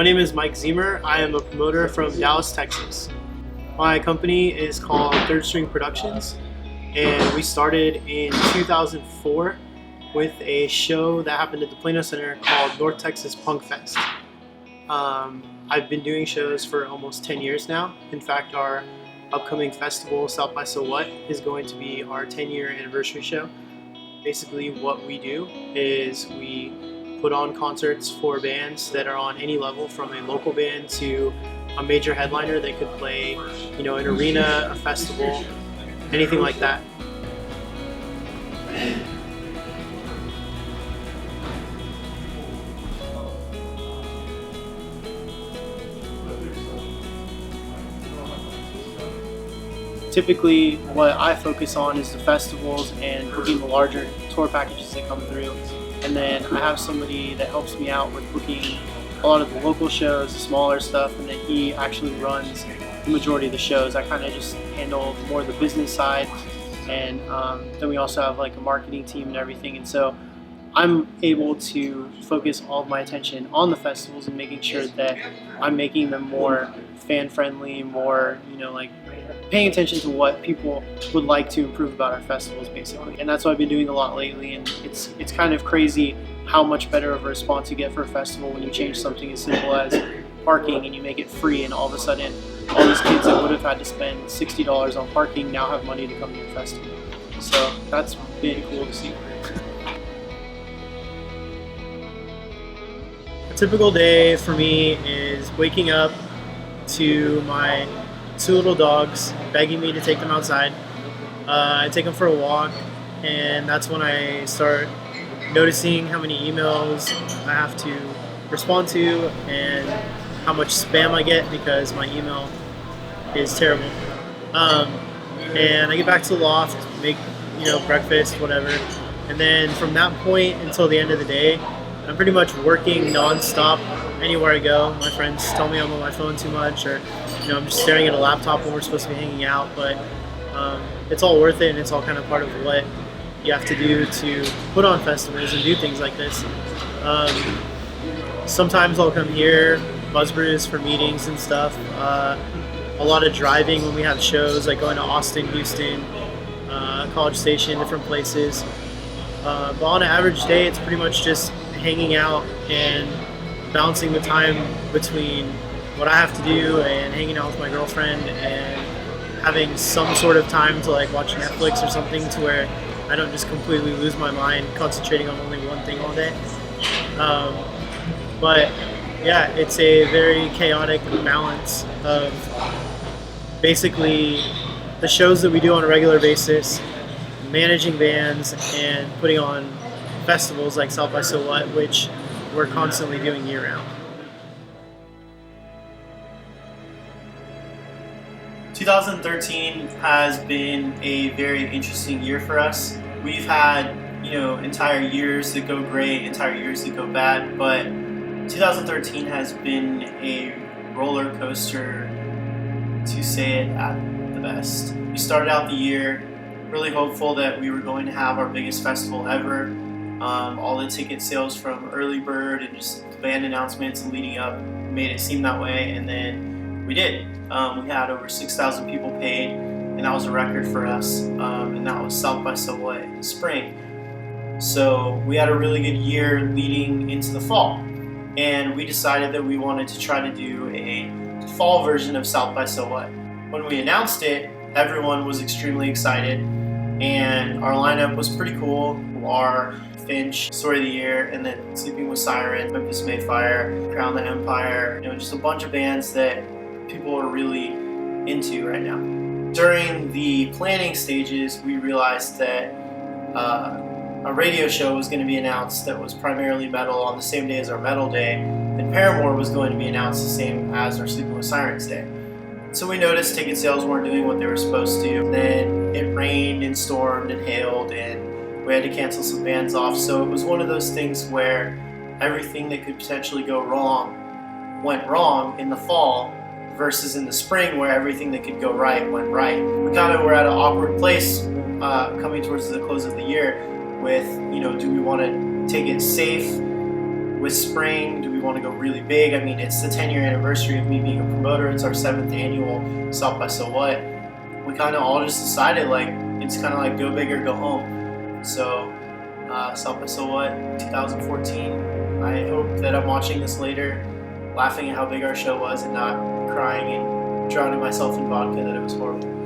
My name is Mike Zemer. I am a promoter from Dallas, Texas. My company is called Third String Productions, and we started in 2004 with a show that happened at the Plano Center called North Texas Punk Fest. I've been doing shows for almost 10 years now. In fact, our upcoming festival, South by So What, is going to be our 10-year anniversary show. Basically, what we do is we put on concerts for bands that are on any level, from a local band to a major headliner that could play, an arena, a festival, anything like that. Typically, what I focus on is the festivals and booking the larger tour packages that come through. And then I have somebody that helps me out with booking a lot of the local shows, the smaller stuff, and then he actually runs the majority of the shows. I kind of just handle more of the business side, and then we also have like a marketing team and everything. And so I'm able to focus all of my attention on the festivals and making sure that I'm making them more fan-friendly, more, like paying attention to what people would like to improve about our festivals, basically. And that's what I've been doing a lot lately, and it's kind of crazy how much better of a response you get for a festival when you change something as simple as parking and you make it free, and all of a sudden all these kids that would have had to spend $60 on parking now have money to come to your festival. So that's been cool to see. A typical day for me is waking up to my 2 little dogs begging me to take them outside. I take them for a walk, and that's when I start noticing how many emails I have to respond to and how much spam I get, because my email is terrible. And I get back to the loft, make breakfast, whatever, and then from that point until the end of the day, I'm pretty much working non-stop anywhere I go. My friends tell me I'm on my phone too much, or I'm just staring at a laptop when we're supposed to be hanging out, but it's all worth it, and it's all kind of part of what you have to do to put on festivals and do things like this. Sometimes I'll come here, Buzzbrews, for meetings and stuff. A lot of driving when we have shows, like going to Austin, Houston, College Station, different places. But on an average day, it's pretty much just hanging out and balancing the time between what I have to do and hanging out with my girlfriend and having some sort of time to watch Netflix or something, to where I don't just completely lose my mind concentrating on only one thing all day. But yeah, it's a very chaotic balance of basically the shows that we do on a regular basis, managing bands, and putting on festivals like South by So What, which we're constantly doing year-round. 2013 has been a very interesting year for us. We've had, entire years that go great, entire years that go bad, but 2013 has been a roller coaster, to say it at the best. We started out the year really hopeful that we were going to have our biggest festival ever. All the ticket sales from early bird and just the band announcements and leading up made it seem that way, and then we did. We had over 6,000 people paid, and that was a record for us, and that was South by So What in the spring. So we had a really good year leading into the fall, and we decided that we wanted to try to do a fall version of South by So What. When we announced it, everyone was extremely excited, and our lineup was pretty cool. Our Finch, Story of the Year, and then Sleeping with Sirens, Memphis Mayfire, Crown the Empire, just a bunch of bands that people are really into right now. During the planning stages, we realized that a radio show was going to be announced that was primarily metal on the same day as our metal day, and Paramore was going to be announced the same as our Sleeping with Sirens day. So we noticed ticket sales weren't doing what they were supposed to. And then it rained and stormed and hailed, and we had to cancel some bands off. So it was one of those things where everything that could potentially go wrong went wrong in the fall, versus in the spring where everything that could go right went right. We kind of were at an awkward place coming towards the close of the year with, do we want to take it safe with spring, do we want to go really big? I mean, it's the 10-year anniversary of me being a promoter. It's our 7th annual South by So What. We kind of all just decided, like, it's kind of like go big or go home. So South by So What 2014. I hope that I'm watching this later, laughing at how big our show was and not crying and drowning myself in vodka that it was horrible.